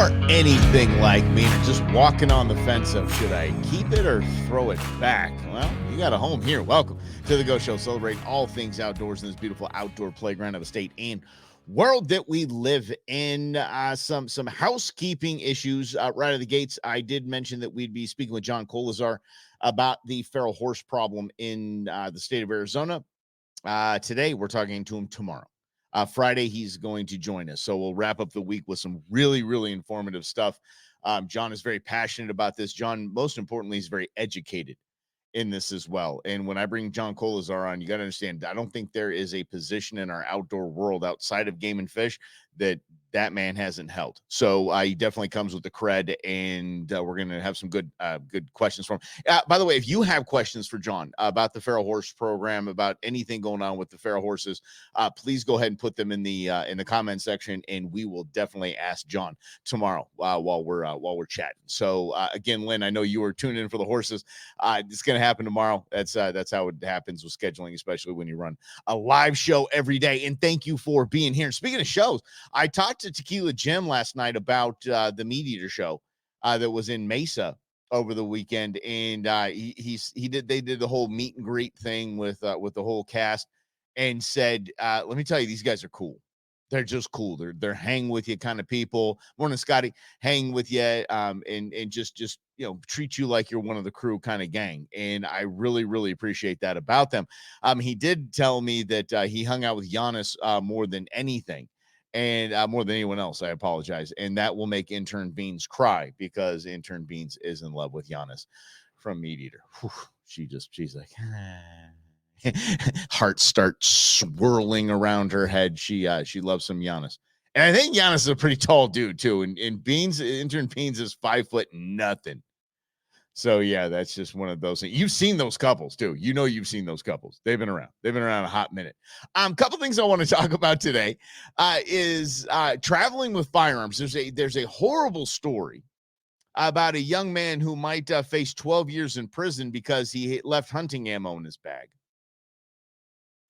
are anything like me and just walking on the fence of should I keep it or throw it back? Well, you got a home here. Welcome to the Go Show, celebrating all things outdoors in this beautiful outdoor playground of a state and world that we live in. Some housekeeping issues right out of the gates. I did mention that we'd be speaking with John Colazar about the feral horse problem in the state of Arizona. Today, we're talking to him tomorrow. Friday, he's going to join us. So we'll wrap up the week with some really, really informative stuff. John is very passionate about this. John, most importantly, is very educated in this as well. And when I bring John Colazar on, you got to understand, I don't think there is a position in our outdoor world outside of game and fish that man hasn't held. So he definitely comes with the cred, and we're going to have some good questions from him. By the way, if you have questions for John about the feral horse program, about anything going on with the feral horses, please go ahead and put them in the comment section, and we will definitely ask John tomorrow while we're chatting. So again, Lynn, I know you were tuned in for the horses. It's going to happen tomorrow. That's how it happens with scheduling, especially when you run a live show every day. And thank you for being here. And speaking of shows, I talked to Tequila Jim last night about the Meat Eater show that was in Mesa over the weekend, and they did the whole meet and greet thing with the whole cast, and said, let me tell you, these guys are cool. They're just cool. They're hang with you kind of people. Morning, Scotty, hang with you, and just treat you like you're one of the crew kind of gang. And I really, really appreciate that about them. He did tell me that he hung out with Giannis more than anything. And more than anyone else, I apologize. And that will make Intern Beans cry, because Intern Beans is in love with Giannis from Meat Eater. Whew, she's like, heart starts swirling around her head. She loves some Giannis. And I think Giannis is a pretty tall dude too. And Intern Beans is 5 foot nothing. So yeah, that's just one of those things. You've seen those couples too. You've seen those couples. They've been around a hot minute. Couple things I want to talk about today is traveling with firearms. There's a horrible story about a young man who might face 12 years in prison because he left hunting ammo in his bag.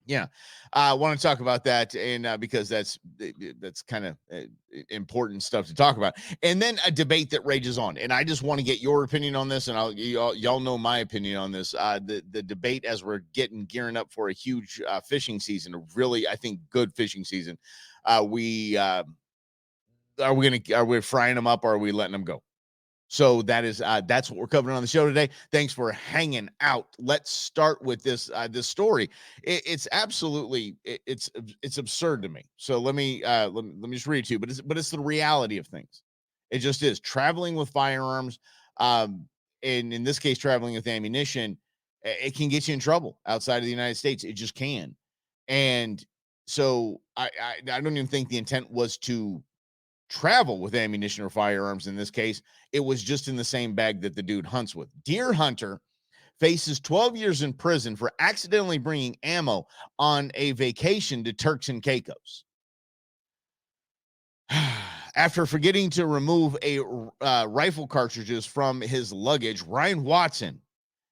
Yeah, I want to talk about that, and because that's kind of important stuff to talk about. And then a debate that rages on, and I just want to get your opinion on this, and y'all know my opinion on this. The debate as we're gearing up for a huge fishing season, a really, I think, good fishing season. Are we frying them up, or are we letting them go? So that's what we're covering on the show today. Thanks for hanging out. Let's start with this story. It's absolutely it's absurd to me. So let me just read it to you. But it's the reality of things. It just is. Traveling with firearms, and in this case, traveling with ammunition, it can get you in trouble outside of the United States. It just can. And so I don't even think the intent was to travel with ammunition or firearms. In this case, it was just in the same bag that the dude hunts with. Deer hunter faces 12 years in prison for accidentally bringing ammo on a vacation to Turks and Caicos. After forgetting to remove a rifle cartridges from his luggage, Ryan Watson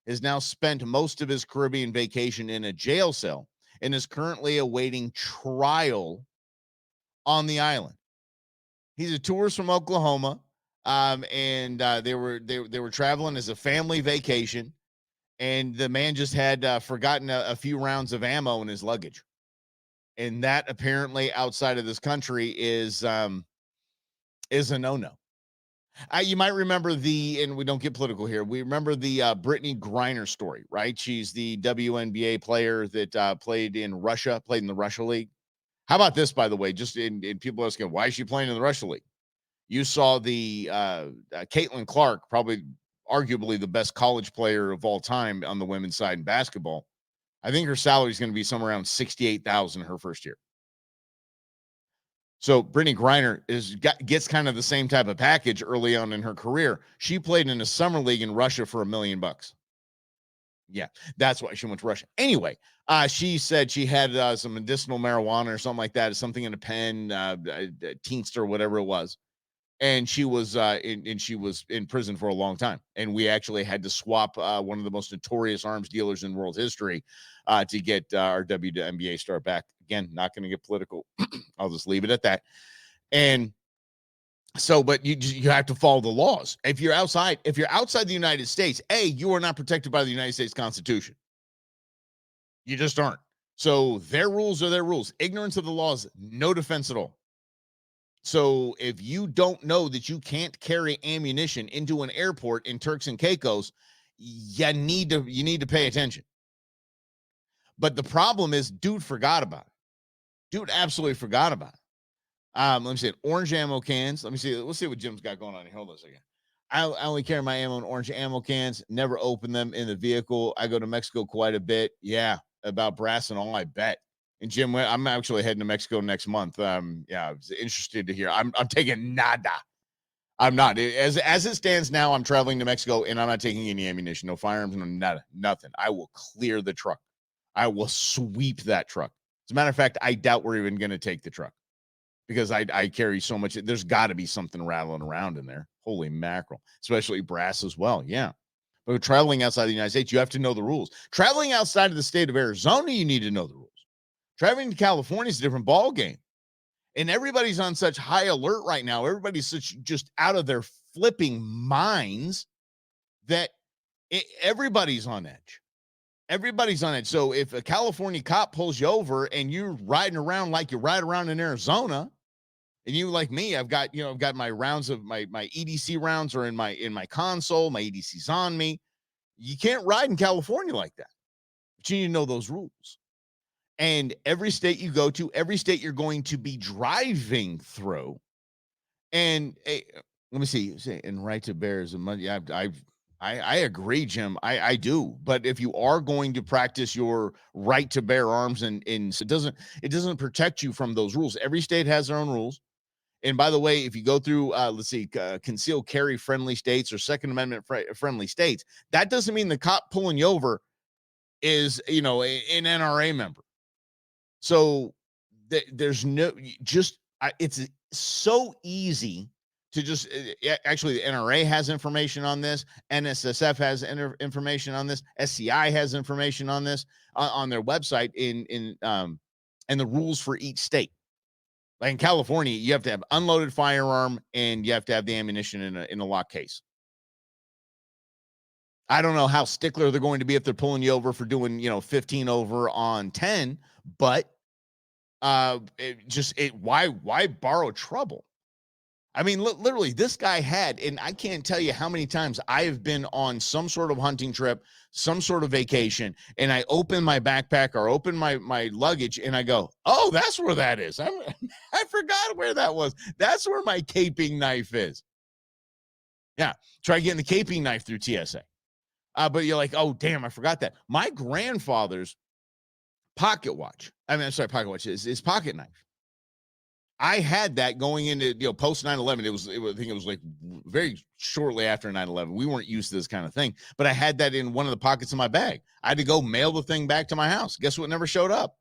has now spent most of his Caribbean vacation in a jail cell and is currently awaiting trial on the island. He's a tourist from Oklahoma, and they were traveling as a family vacation, and the man just had forgotten a few rounds of ammo in his luggage, and that apparently outside of this country is a no-no. You might remember and we don't get political here. We remember the Brittany Griner story, right? She's the WNBA player that played in the Russia League. How about this, by the way, just in people asking, why is she playing in the Russia League? You saw the Caitlin Clark, probably arguably the best college player of all time on the women's side in basketball. I think her salary is going to be somewhere around $68,000 her first year. So Brittany Griner gets kind of the same type of package early on in her career. She played in a summer league in Russia for $1 million. Yeah, that's why she went to Russia. Anyway, she said she had some medicinal marijuana or something like that, something in a pen, Teamster, whatever it was. And she was in prison for a long time. And we actually had to swap one of the most notorious arms dealers in world history to get our WNBA star back. Again, not going to get political. I'll just leave it at that. And So, but you have to follow the laws. If you're outside the United States, you are not protected by the United States Constitution. You just aren't. So their rules are their rules. Ignorance of the laws, no defense at all. So if you don't know that you can't carry ammunition into an airport in Turks and Caicos, you need to pay attention. But the problem is, dude forgot about it. Dude absolutely forgot about it. Let me see. Orange ammo cans. Let me see. Let's see what Jim's got going on here. Hold on a second. I only carry my ammo in orange ammo cans. Never open them in the vehicle. I go to Mexico quite a bit. Yeah, about brass and all, I bet. And Jim, I'm actually heading to Mexico next month. Yeah, I was interested to hear. I'm taking nada. I'm not. As it stands now, I'm traveling to Mexico and I'm not taking any ammunition, no firearms, no nada, nothing. I will clear the truck. I will sweep that truck. As a matter of fact, I doubt we're even going to take the truck because I carry so much. There's got to be something rattling around in there. Holy mackerel, especially brass as well. Yeah. But traveling outside the United States, you have to know the rules. Traveling outside of the state of Arizona, you need to know the rules. Traveling to California is a different ball game. And everybody's on such high alert right now. Everybody's just out of their flipping minds that everybody's on edge. Everybody's on edge. So if a California cop pulls you over and you're riding around like you ride around in Arizona, and you like me, I've got my rounds of my EDC rounds are in my console, my EDC's on me. You can't ride in California like that. But you need to know those rules. And every state you go to, every state you're going to be driving through. And let me see. And right to bear is a money. I agree, Jim. I do. But if you are going to practice your right to bear arms, and it doesn't protect you from those rules. Every state has their own rules. And by the way, if you go through, concealed carry friendly states or Second Amendment friendly states, that doesn't mean the cop pulling you over is, an NRA member. So there's no, it's so easy to just, actually the NRA has information on this. NSSF has information on this. SCI has information on this on their website and the rules for each state. Like in California, you have to have unloaded firearm and you have to have the ammunition in a lock case. I don't know how stickler they're going to be if they're pulling you over for doing, 15 over on 10, but why borrow trouble? I mean, literally, this guy had, and I can't tell you how many times I have been on some sort of hunting trip, some sort of vacation, and I open my backpack or open my luggage, and I go, oh, that's where that is. I forgot where that was. That's where my caping knife is. Yeah, try getting the caping knife through TSA. But you're like, oh, damn, I forgot that. My grandfather's pocket watch, pocket watch, his pocket knife. I had that going into, post 9/11. I think it was like very shortly after 9/11. We weren't used to this kind of thing, but I had that in one of the pockets of my bag. I had to go mail the thing back to my house. Guess what? Never showed up.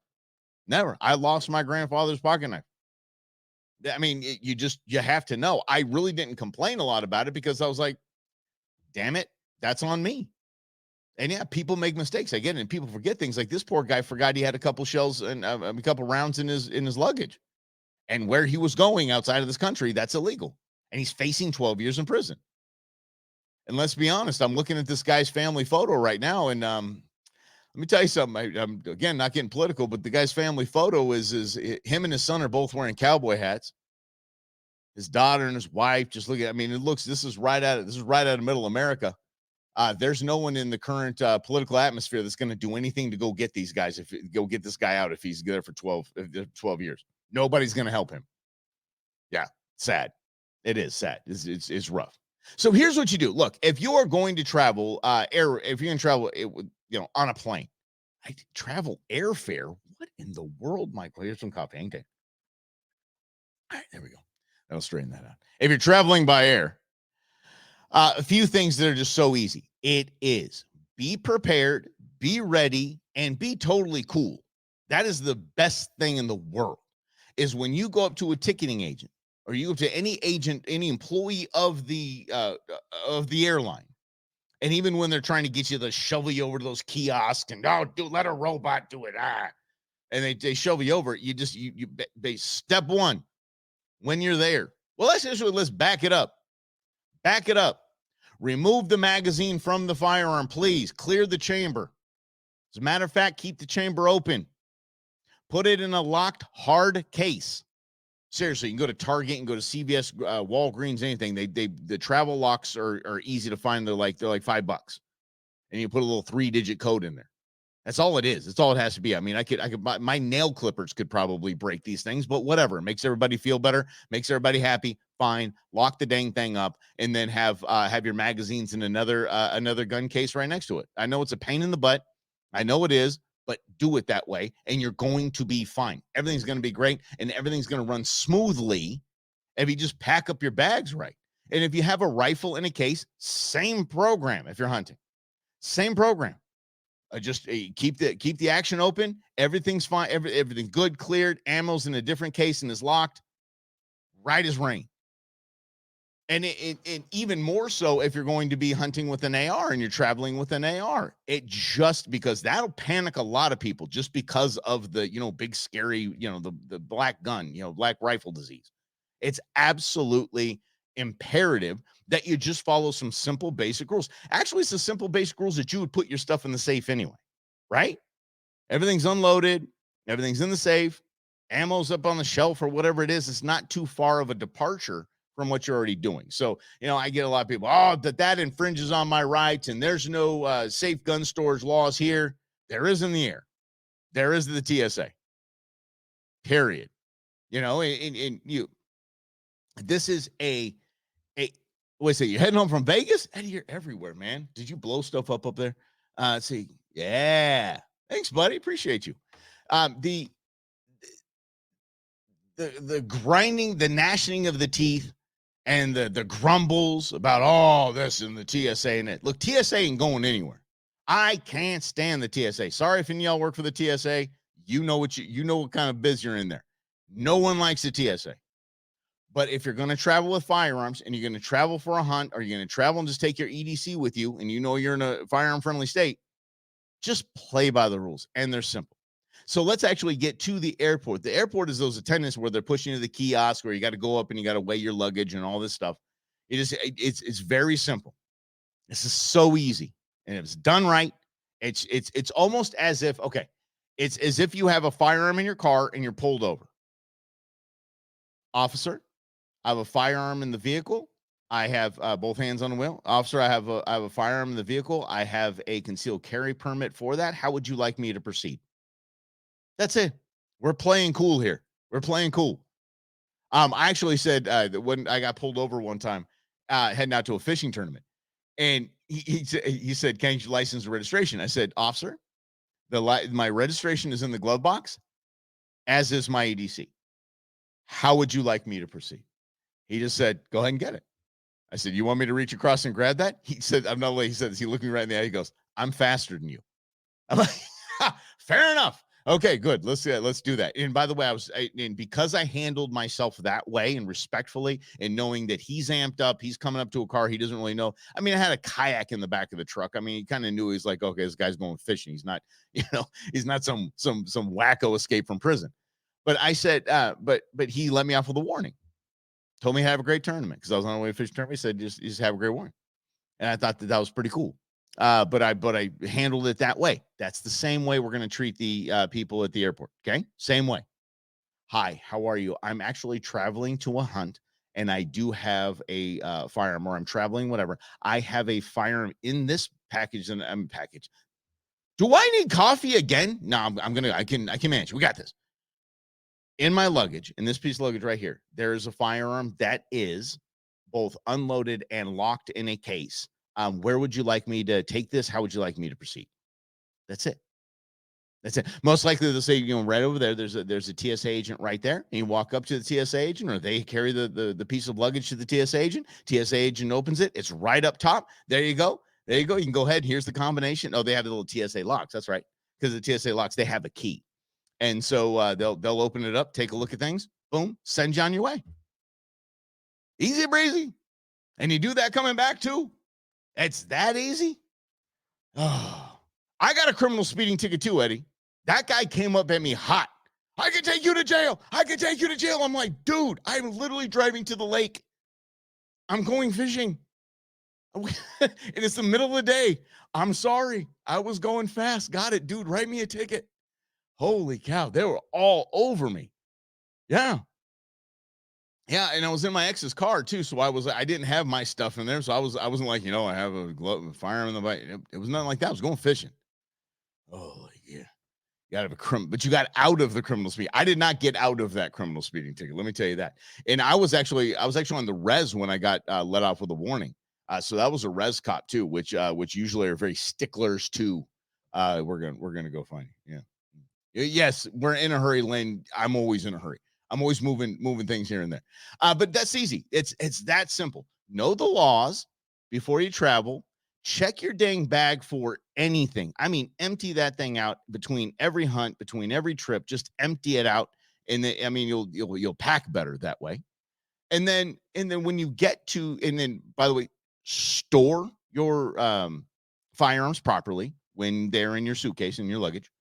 Never. I lost my grandfather's pocket knife. I mean, you have to know. I really didn't complain a lot about it because I was like, damn it, that's on me. And yeah, people make mistakes. I get it. And people forget things. Like this poor guy forgot he had a couple shells and a couple rounds in his luggage. And where he was going outside of this country, that's illegal. And he's facing 12 years in prison. And let's be honest, I'm looking at this guy's family photo right now. And let me tell you something. I'm, again, not getting political, but the guy's family photo is him and his son are both wearing cowboy hats. His daughter and his wife, just look at, this is right out of middle America. There's no one in the current political atmosphere that's going to do anything to go get these guys, go get this guy out if he's there for 12 years. Nobody's going to help him. Yeah, sad. It is sad. It's rough. So here's what you do. Look, if you are going to travel if you're going to travel on a plane, travel airfare. What in the world, Michael? Here's some coffee. Ain't it? All right, there we go. That'll straighten that out. If you're traveling by air, a few things that are just so easy. It is be prepared, be ready, and be totally cool. That is the best thing in the world. Is when you go up to a ticketing agent or you go to any agent, any employee of the airline, and even when they're trying to get you to shovel you over to those kiosks and let a robot do it, and they shove you over, step one, when you're there, Well, let's back it up. Back it up. Remove the magazine from the firearm, please. Clear the chamber. As a matter of fact, keep the chamber open. Put it in a locked, hard case. Seriously, you can go to Target, you can go to CVS, Walgreens, anything. The travel locks are easy to find. They're like $5, and you put a little 3-digit code in there. That's all it is. That's all it has to be. I mean, I could my nail clippers could probably break these things, but whatever. It makes everybody feel better, makes everybody happy. Fine. Lock the dang thing up, and then have your magazines in another gun case right next to it. I know it's a pain in the butt. I know it is, but do it that way, and you're going to be fine. Everything's going to be great, and everything's going to run smoothly if you just pack up your bags right. And if you have a rifle in a case, same program. If you're hunting, same program. Just keep the action open. Everything's fine. Everything good, cleared. Ammo's in a different case and is locked. Right as rain. And it even more so if you're going to be hunting with an AR and you're traveling with an AR. It just because that'll panic a lot of people just because of the big scary the black gun black rifle disease. It's absolutely imperative that you just follow some simple basic rules. Actually, it's the simple basic rules that you would put your stuff in the safe anyway, right? Everything's unloaded, everything's in the safe, ammo's up on the shelf or whatever it is. It's not too far of a departure from what you're already doing. So, I get a lot of people, that infringes on my rights and there's no safe gun storage laws here. There is in the air. There is the TSA. Period. This is wait a second, you're heading home from Vegas? Eddie, you're everywhere, man. Did you blow stuff up there? Let's see. Yeah. Thanks, buddy. Appreciate you. The grinding, the gnashing of the teeth and the grumbles about all this and the TSA and it. Look, TSA ain't going anywhere. I can't stand the TSA. Sorry if any of y'all work for the TSA. You know what kind of biz you're in there. No one likes the TSA. But if you're going to travel with firearms and you're going to travel for a hunt or you're going to travel and just take your EDC with you and you're in a firearm-friendly state, just play by the rules. And they're simple. So let's actually get to the airport. The airport is those attendants where they're pushing you to the kiosk where you got to go up and you got to weigh your luggage and all this stuff. It's very simple. This is so easy. And if it's done right, it's almost as if, okay, it's as if you have a firearm in your car and you're pulled over. Officer, I have a firearm in the vehicle. I have both hands on the wheel. Officer, I have a firearm in the vehicle. I have a concealed carry permit for that. How would you like me to proceed? That's it. We're playing cool here. We're playing cool. I actually said that when I got pulled over one time, heading out to a fishing tournament, and he said, "Can you license and registration?" I said, "Officer, my registration is in the glove box, as is my EDC. How would you like me to proceed?" He just said, "Go ahead and get it." I said, "You want me to reach across and grab that?" He said, "I'm not late." He said, "He looked me right in the eye." He goes, "I'm faster than you." I'm like, fair enough. Okay, good. Let's do that. And by the way, because I handled myself that way and respectfully and knowing that he's amped up, he's coming up to a car he doesn't really know. I mean, I had a kayak in the back of the truck. I mean, he kind of knew. He's like, okay, this guy's going fishing. He's not, he's not some wacko escape from prison. But I said, but he let me off with a warning. Told me to have a great tournament because I was on the way to fishing tournament. He said, just have a great warning. And I thought that was pretty cool. But I handled it that way. That's the same way we're going to treat the people at the airport. Okay. Same way. Hi, how are you? I'm actually traveling to a hunt and I do have a firearm, or I'm traveling, whatever. I have a firearm in this package and I'm packaged. Do I need coffee again? No, I can manage. We got this. In my luggage, in this piece of luggage right here, there is a firearm that is both unloaded and locked in a case. Where would you like me to take this? How would you like me to proceed? That's it. That's it. Most likely they'll say, right over there, there's a TSA agent right there. And you walk up to the TSA agent, or they carry the piece of luggage to the TSA agent. TSA agent opens it. It's right up top. There you go. There you go. You can go ahead. Here's the combination. Oh, they have the little TSA locks. That's right. Because the TSA locks, they have a key. And so they'll open it up, take a look at things. Boom. Send you on your way. Easy breezy. And you do that coming back too. It's that easy. Oh, I got a criminal speeding ticket too, Eddie. That guy came up at me hot. I can take you to jail. I can take you to jail. I'm like, dude, I'm literally driving to the lake. I'm going fishing. And it's the middle of the day. I'm sorry. I was going fast. Got it, dude. Write me a ticket. Holy cow. They were all over me. Yeah. Yeah, and I was in my ex's car too, so I didn't have my stuff in there, so I wasn't like, I have a glove, a firearm in the bike. It was nothing like that. I was going fishing. Oh yeah, you got out of but you got out of the criminal speed. I did not get out of that criminal speeding ticket. Let me tell you that. And I was actually on the res when I got let off with a warning. So that was a res cop too, which usually are very sticklers to. We're gonna go find you. Yeah. Yes, we're in a hurry, Lynn. I'm always in a hurry. I'm always moving things here and there. But that's easy. It's that simple. Know the laws before you travel. Check your dang bag for anything. I mean, empty that thing out between every hunt, between every trip. Just empty it out, and you'll pack better that way. And then when you get to, and then by the way, store your firearms properly when they're in your suitcase and your luggage.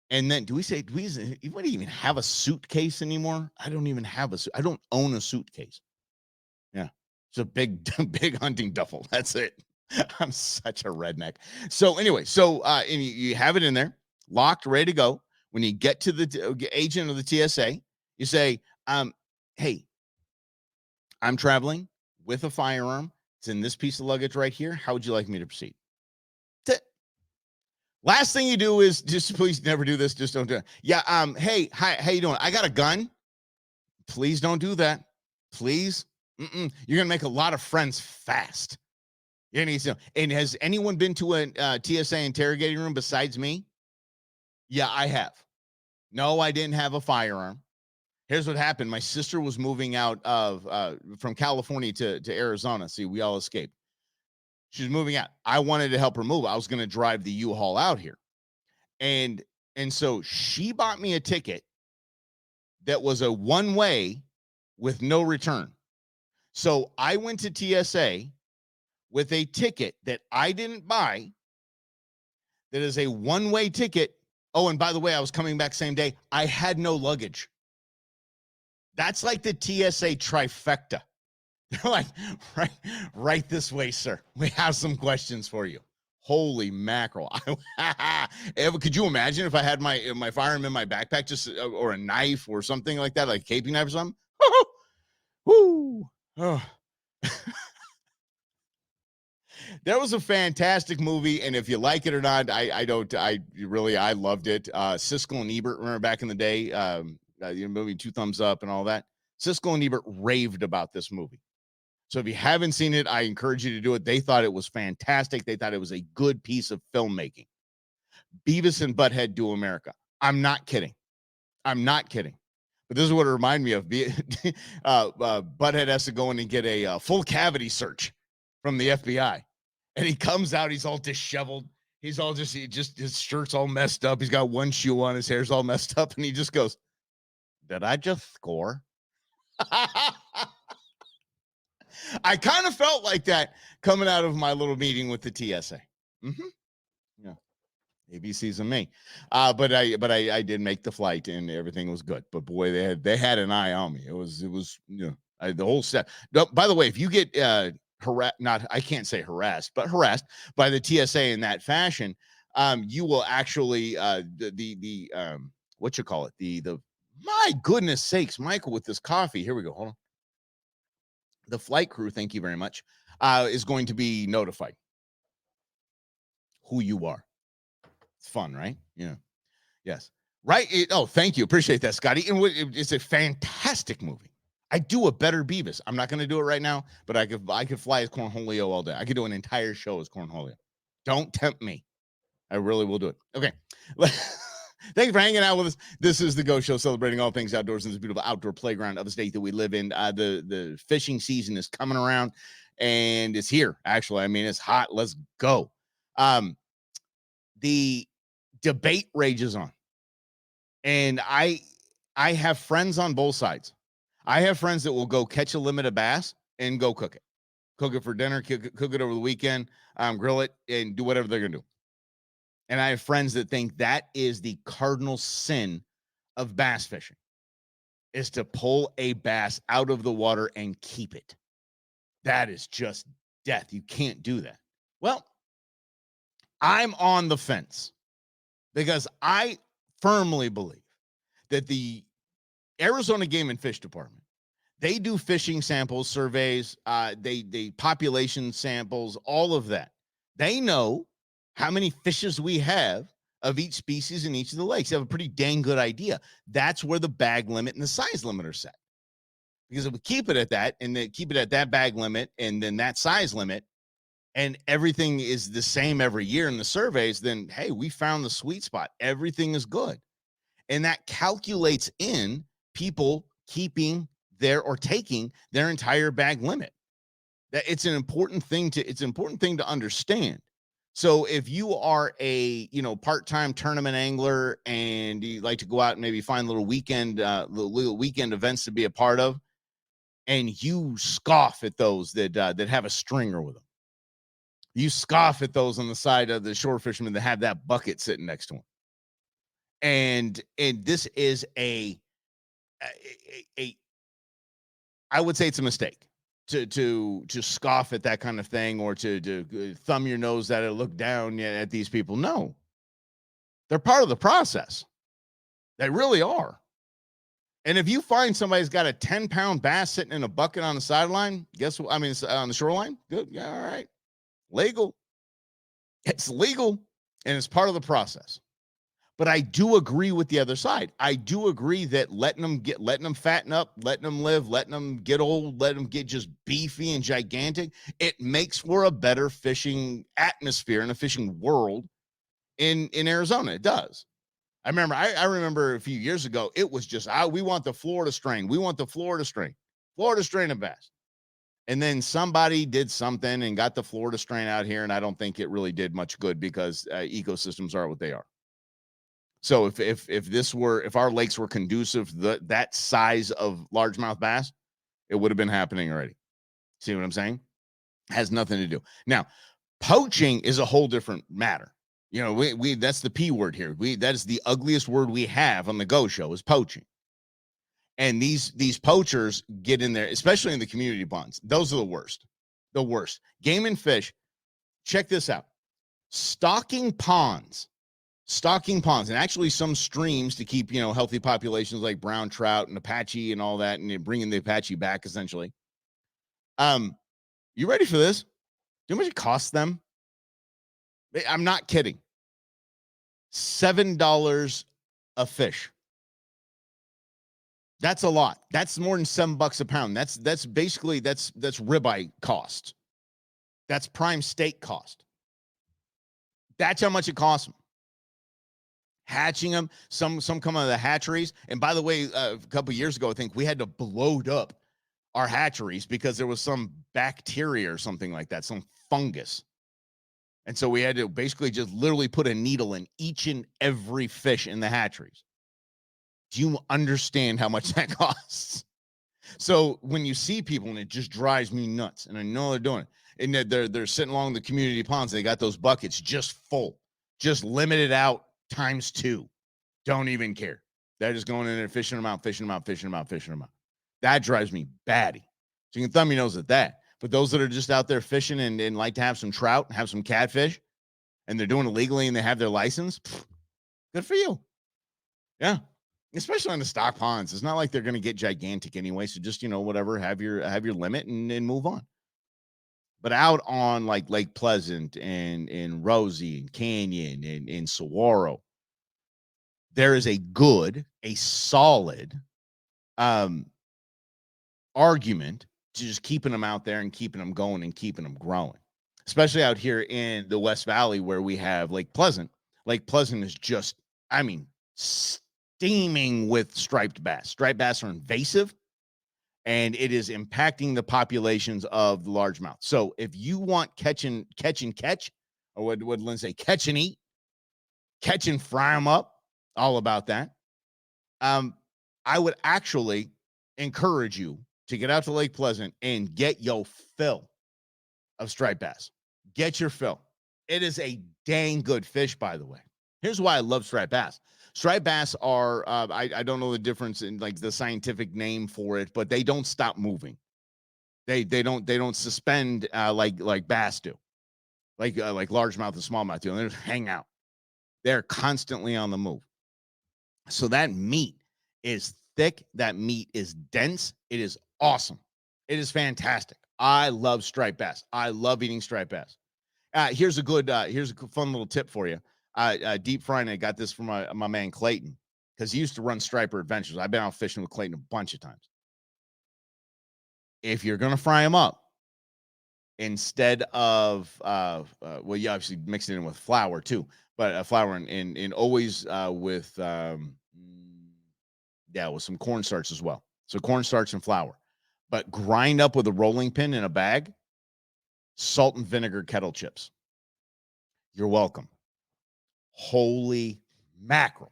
And then do we even have a suitcase anymore? I don't even have I don't own a suitcase. Yeah. It's a big, big hunting duffel. That's it. I'm such a redneck. So anyway, and you have it in there, locked, ready to go. When you get to the agent of the TSA, you say, hey, I'm traveling with a firearm. It's in this piece of luggage right here. How would you like me to proceed? Last thing you do is just please never do this. Just don't do it. Yeah. Hey, hi, how you doing? I got a gun. Please don't do that. Please. You're going to make a lot of friends fast. You need to. And has anyone been to a TSA interrogating room besides me? Yeah, I have. No, I didn't have a firearm. Here's what happened. My sister was moving out from California to Arizona. See, we all escaped. She's moving out. I wanted to help her move. I was going to drive the U-Haul out here. And so she bought me a ticket that was a one-way with no return. So I went to TSA with a ticket that I didn't buy that is a one-way ticket. Oh, and by the way, I was coming back same day. I had no luggage. That's like the TSA trifecta. They're like, right this way, sir. We have some questions for you. Holy mackerel. Could you imagine if I had my firearm in my backpack, just or a knife or something like that, like a caping knife or something? Woo. Oh. That was a fantastic movie, and if you like it or not, I loved it. Siskel and Ebert, remember back in the day, movie Two Thumbs Up and all that. Siskel and Ebert raved about this movie. So if you haven't seen it, I encourage you to do it. They thought it was fantastic. They thought it was a good piece of filmmaking. Beavis and Butthead Do America. I'm not kidding. But this is what it reminded me of. Butthead has to go in and get a full cavity search from the FBI. And he comes out, he's all disheveled. He's all his shirt's all messed up. He's got one shoe on, his hair's all messed up. And he just goes, did I just score? I kind of felt like that coming out of my little meeting with the TSA. Yeah. ABC's on me. But I did make the flight and everything was good. But boy, they had an eye on me. It was the whole set. By the way, if you get I can't say harassed, but harassed by the TSA in that fashion, you will actually what you call it? The my goodness sakes, Michael, with this coffee. Here we go. Hold on. The flight crew, thank you very much, is going to be notified who you are. It's fun, right? Yeah. Yes. Right. Thank you. Appreciate that, Scotty. And it's a fantastic movie. I do a better Beavis. I'm not going to do it right now, but I could fly as Cornholio all day. I could do an entire show as Cornholio. Don't tempt me. I really will do it. Okay. Thanks for hanging out with us. This is the Go Show, celebrating all things outdoors in this beautiful outdoor playground of the state that we live in. The fishing season is coming around, and it's here. Actually, I mean, it's hot. Let's go. The debate rages on, and I have friends on both sides. I have friends that will go catch a limit of bass and go cook it for dinner, cook it over the weekend, grill it, and do whatever they're gonna do. And I have friends that think that is the cardinal sin of bass fishing is to pull a bass out of the water and keep it. That is just death. You can't do that. Well, I'm on the fence because I firmly believe that the Arizona Game and Fish Department, they do fishing samples, surveys, they population samples, all of that. They know how many fishes we have of each species in each of the lakes. They have a pretty dang good idea. That's where the bag limit and the size limit are set. Because if we keep it at that, and then keep it at that bag limit and then that size limit, and everything is the same every year in the surveys, then hey, we found the sweet spot. Everything is good. And that calculates in people keeping their or taking their entire bag limit. That it's an important thing to understand. So if you are a part-time tournament angler and you like to go out and maybe find little weekend events to be a part of, and you scoff at those that have a stringer with them, you scoff at those on the side of the shore fishermen that have that bucket sitting next to them, and this is a I would say it's a mistake to scoff at that kind of thing, or to thumb your nose at it, look down at these people. No, they're part of the process. They really are. And if you find somebody's got a 10-pound bass sitting in a bucket on the sideline, guess what? I mean, on the shoreline, good. Yeah, all right. Legal. It's legal, and it's part of the process. But I do agree with the other side. I do agree that letting them fatten up, letting them live, letting them get old, letting them get just beefy and gigantic, it makes for a better fishing atmosphere and a fishing world in Arizona. It does. I remember a few years ago, it was just, we want the Florida strain. We want the Florida strain of bass. And then somebody did something and got the Florida strain out here, and I don't think it really did much good because ecosystems are what they are. So if our lakes were conducive to that size of largemouth bass, it would have been happening already. See what I'm saying? Has nothing to do. Now, poaching is a whole different matter. We that's the P word here. That is the ugliest word we have on the Go Show is poaching. And these poachers get in there, especially in the community ponds. Those are the worst. The worst. Game and Fish, check this out. Stocking ponds, and actually some streams to keep, healthy populations like brown trout and Apache and all that, and bringing the Apache back essentially. You ready for this? Do you know how much it costs them? I'm not kidding. $7 a fish. That's a lot. That's more than $7 a pound. That's basically that's ribeye cost. That's prime steak cost. That's how much it costs them. Hatching them, some come out of the hatcheries. And by the way, a couple of years ago, I think we had to bloat up our hatcheries because there was some bacteria or something like that, some fungus. And so we had to basically just literally put a needle in each and every fish in the hatcheries. Do you understand how much that costs? So when you see people, and it just drives me nuts, and I know they're doing it, and they're sitting along the community ponds, they got those buckets just full, just limited out times 2. Don't even care. They're just going in there fishing them out. That drives me batty. So you can thumb your nose at that. But those that are just out there fishing and like to have some trout, have some catfish, and they're doing it legally and they have their license, good for you. Yeah. Especially on the stock ponds. It's not like they're going to get gigantic anyway. So just, whatever, have your limit and move on. But out on like Lake Pleasant and Rosie and Canyon and Saguaro, there is a solid argument to just keeping them out there and keeping them going and keeping them growing. Especially out here in the West Valley where we have Lake Pleasant. Lake Pleasant is just, steaming with striped bass. Striped bass are invasive, and it is impacting the populations of the largemouth. So if you want catch, or what would Lynn say, catch and eat, catch and fry them up, all about that. I would actually encourage you to get out to Lake Pleasant and get your fill of striped bass. Get your fill. It is a dang good fish, by the way. Here's why I love striped bass. Striped bass are I don't know the difference in like the scientific name for it, but they don't stop moving. They don't suspend like bass do, like largemouth and smallmouth do. And they just hang out. They're constantly on the move. So that meat is thick. That meat is dense. It is awesome. It is fantastic. I love striped bass. I love eating striped bass. Here's a fun little tip for you. Deep frying. I got this from my man Clayton because he used to run Striper Adventures. I've been out fishing with Clayton a bunch of times. If you're gonna fry them up, instead of well, you obviously mix it in with flour too, but flour and always with with some cornstarch as well. So cornstarch and flour, but grind up with a rolling pin in a bag, salt and vinegar kettle chips. You're welcome. Holy mackerel.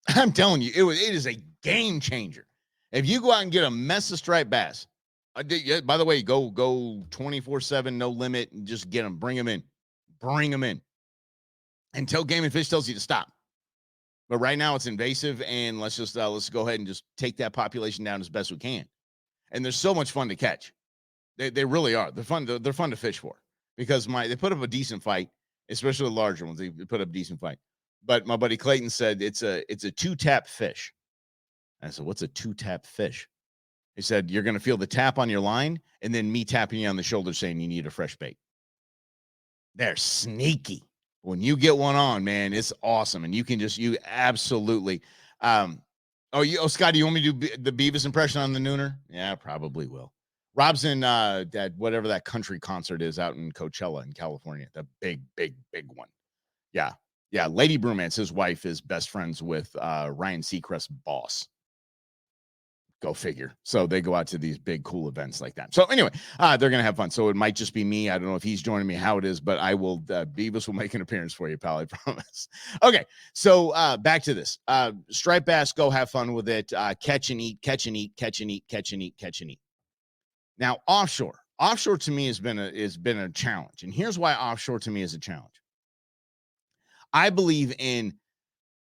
I'm telling you, it is a game changer. If you go out and get a mess of striped bass, by the way, go 24/7, no limit, and just get them. Bring them in until Game and Fish tells you to stop. But right now it's invasive, and let's go ahead and just take that population down as best we can. And they're so much fun to catch. They really are. They're fun. They're fun to fish for because they put up a decent fight, especially the larger ones. They put up a decent fight. But my buddy Clayton said it's a 2-tap fish. I said, what's a 2-tap fish? He said, you're going to feel the tap on your line and then me tapping you on the shoulder saying you need a fresh bait. They're sneaky. When you get one on, man, it's awesome. And you absolutely. Scotty, you want me to do the Beavis impression on the nooner? Yeah, probably will. Rob's in that whatever that country concert is out in Coachella in California. The big one. Yeah. Lady Bromance, his wife, is best friends with Ryan Seacrest's boss. Go figure. So they go out to these big, cool events like that. So anyway, they're going to have fun. So it might just be me. I don't know if he's joining me, how it is, but I will, Beavis will make an appearance for you, pal. I promise. Okay. So back to this. Striped bass, go have fun with it. Catch and eat, catch and eat, catch and eat, catch and eat, catch and eat. Now, offshore to me has been a challenge. And here's why offshore to me is a challenge. I believe in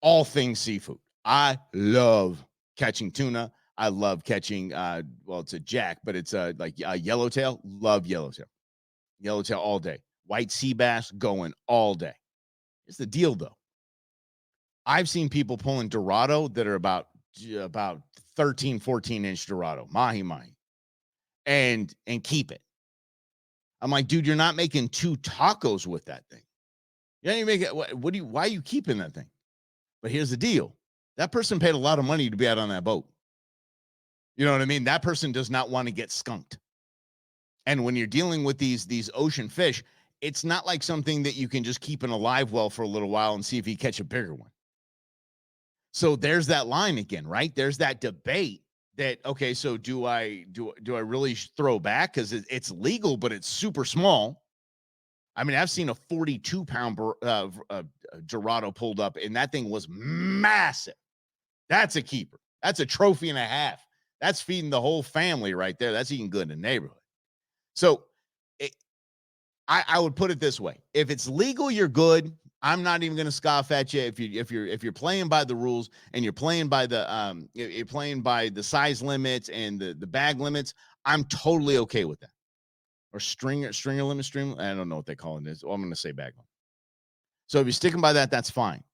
all things seafood. I love catching tuna. I love catching, it's a jack, but it's like a yellowtail. Love yellowtail. Yellowtail all day. White sea bass going all day. Here's the deal, though. I've seen people pulling Dorado that are about 13, 14-inch Dorado, mahi, and keep it. I'm like, dude, you're not making 2 tacos with that thing. You make it. Why are you keeping that thing? But here's the deal. That person paid a lot of money to be out on that boat. You know what I mean? That person does not want to get skunked. And when you're dealing with these ocean fish, it's not like something that you can just keep in a live well for a little while and see if you catch a bigger one. So there's that line again, right? There's that debate that, okay, so do I really throw back? Because it's legal, but it's super small. I mean, I've seen a 42-pound Dorado pulled up, and that thing was massive. That's a keeper. That's a trophy and a half. That's feeding the whole family right there. That's eating good in the neighborhood. So I would put it this way. If it's legal, you're good. I'm not even going to scoff at you. If you're playing by the rules and you're playing by the size limits and the bag limits, I'm totally okay with that. Or stringer limit, stream. I don't know what they call it. I'm going to say bag limit. So if you're sticking by that, that's fine.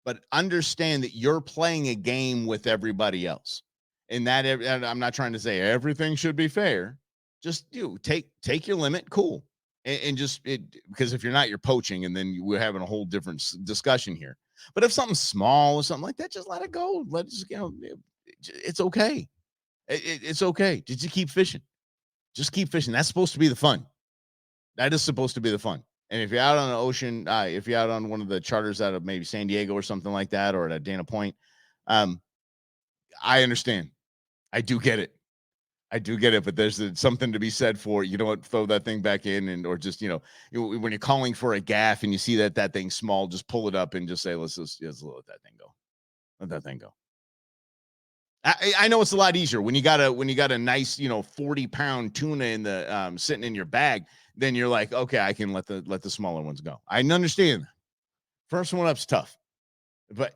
But understand that you're playing a game with everybody else. And that I'm not trying to say everything should be fair. Just take your limit, cool, and just because if you're not, you're poaching, and then we're having a whole different discussion here. But if something's small or something like that, just let it go. It's okay. It's okay. Just keep fishing. Just keep fishing. That's supposed to be the fun. That is supposed to be the fun. And if you're out on the ocean, if you're out on one of the charters out of maybe San Diego or something like that, or at Dana Point, I understand. I do get it. But there's something to be said for, you know what, throw that thing back in, or just, when you're calling for a gaff and you see that thing's small, just pull it up and just say, let's let that thing go. Let that thing go. I know it's a lot easier when you got a nice, 40-pound tuna in the sitting in your bag, then you're like, okay, I can let the smaller ones go. I understand. First one up's tough.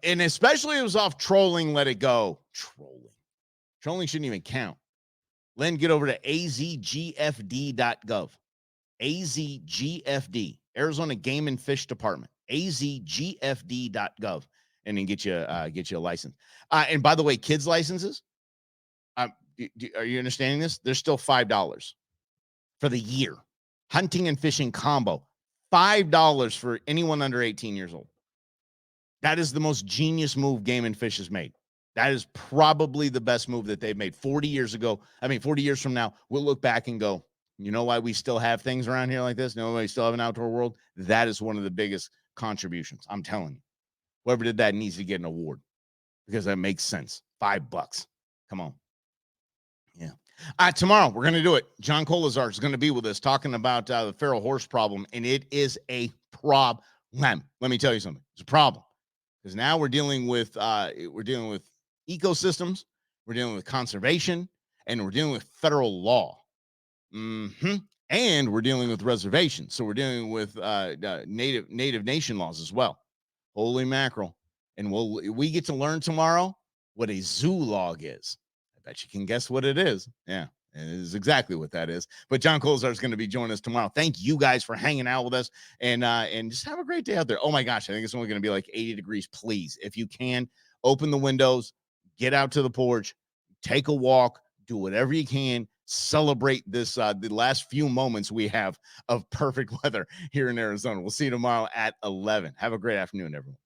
and especially it was off trolling. Let it go. Trolling shouldn't even count. Len, get over to azgfd.gov. AZGFD, Arizona Game and Fish Department, azgfd.gov, and then get you a license. And by the way, kids' licenses, are you understanding this? They're still $5 for the year. Hunting and fishing combo, $5 for anyone under 18 years old. That is the most genius move Game and Fish has made. That is probably the best move that they've made. 40 years from now, we'll look back and go, you know why we still have things around here like this? You know why we still have an outdoor world? That is one of the biggest contributions. I'm telling you. Whoever did that needs to get an award because that makes sense. $5. Come on. Yeah. Tomorrow, we're going to do it. John Colazar is going to be with us talking about the feral horse problem, and it is a problem. Let me tell you something. It's a problem because now we're dealing with ecosystems, we're dealing with conservation, and we're dealing with federal law. And we're dealing with reservations. So we're dealing with native nation laws as well. Holy mackerel. And we get to learn tomorrow what a zoo log is. I bet you can guess what it is. Yeah, it is exactly what that is. But John Colzar is going to be joining us tomorrow. Thank you guys for hanging out with us and just have a great day out there. Oh my gosh, I think it's only going to be like 80 degrees. Please, if you can, open the windows, get out to the porch, take a walk, do whatever you can. Celebrate this the last few moments we have of perfect weather here in Arizona. We'll see you tomorrow at 11. Have a great afternoon, everyone.